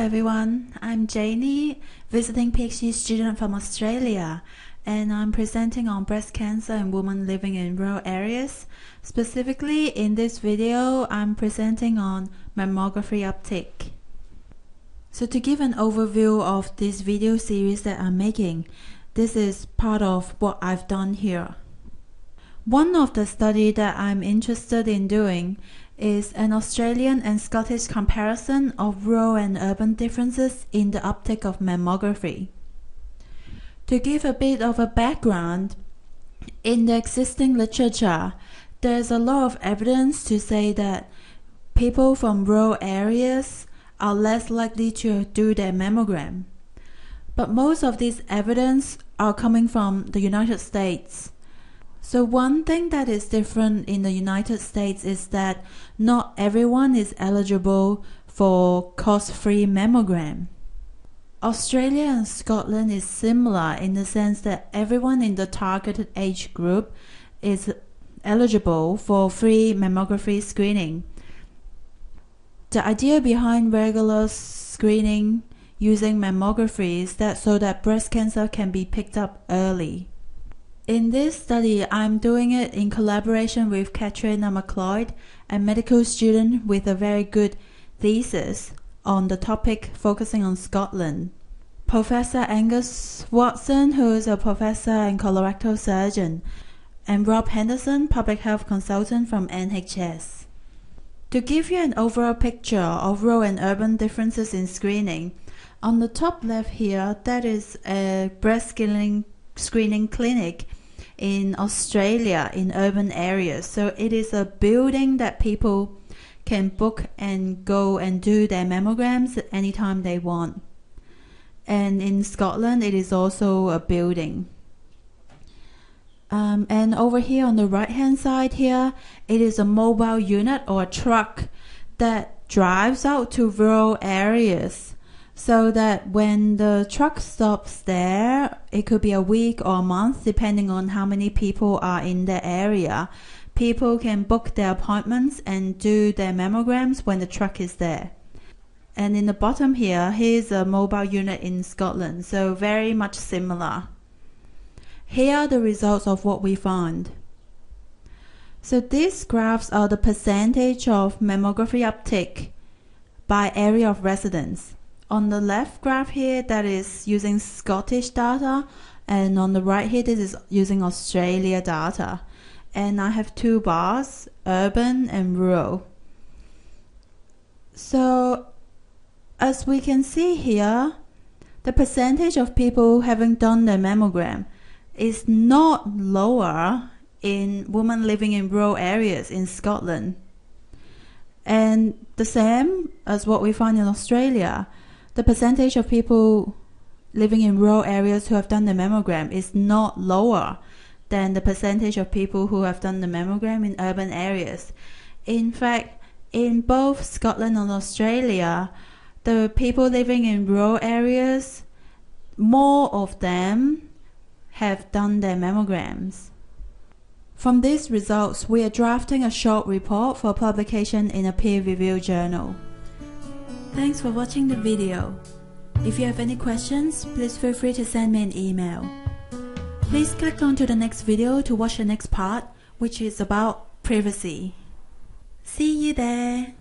everyone, I'm Janni, visiting PhD student from Australia, and I'm presenting on breast cancer in women living in rural areas. Specifically, in this video, I'm presenting on mammography uptake. So to give an overview of this video series that I'm making, this is part of what I've done here. One of the studies that I'm interested in doing is an Australian and Scottish comparison of rural and urban differences in the uptake of mammography. To give a bit of a background, in the existing literature, there's a lot of evidence to say that people from rural areas are less likely to do their mammogram. But most of this evidence are coming from the United States. So one thing that is different in the United States is that not everyone is eligible for cost-free mammogram. Australia and Scotland is similar in the sense that everyone in the targeted age group is eligible for free mammography screening. The idea behind regular screening using mammography is that so that breast cancer can be picked up early. In this study, I'm doing it in collaboration with Katrina McLeod, a medical student with a very good thesis on the topic focusing on Scotland. Professor Angus Watson, who is a professor and colorectal surgeon, and Rob Henderson, public health consultant from NHS. To give you an overall picture of rural and urban differences in screening, on the top left here, that is a breast screening clinic in Australia in urban areas. So it is a building that people can book and go and do their mammograms anytime they want. And in Scotland, it is also a building. And over here on the right hand side here, it is a mobile unit or a truck that drives out to rural areas, so that when the truck stops there, it could be a week or a month depending on how many people are in the area. People can book their appointments and do their mammograms when the truck is there. And in the bottom here, here's a mobile unit in Scotland, so very much similar. Here are the results of what we found. So these graphs are the percentage of mammography uptake by area of residence. On the left graph here, that is using Scottish data, and on the right here, this is using Australia data. And I have two bars, urban and rural. So as we can see here, the percentage of people having done their mammogram is not lower in women living in rural areas in Scotland. And the same as what we found in Australia. The percentage of people living in rural areas who have done the mammogram is not lower than the percentage of people who have done the mammogram in urban areas. In fact, in both Scotland and Australia, the people living in rural areas, more of them have done their mammograms. From these results, we are drafting a short report for publication in a peer-reviewed journal. Thanks for watching the video. If you have any questions, please feel free to send me an email. Please click on to the next video to watch the next part, which is about privacy. See you there!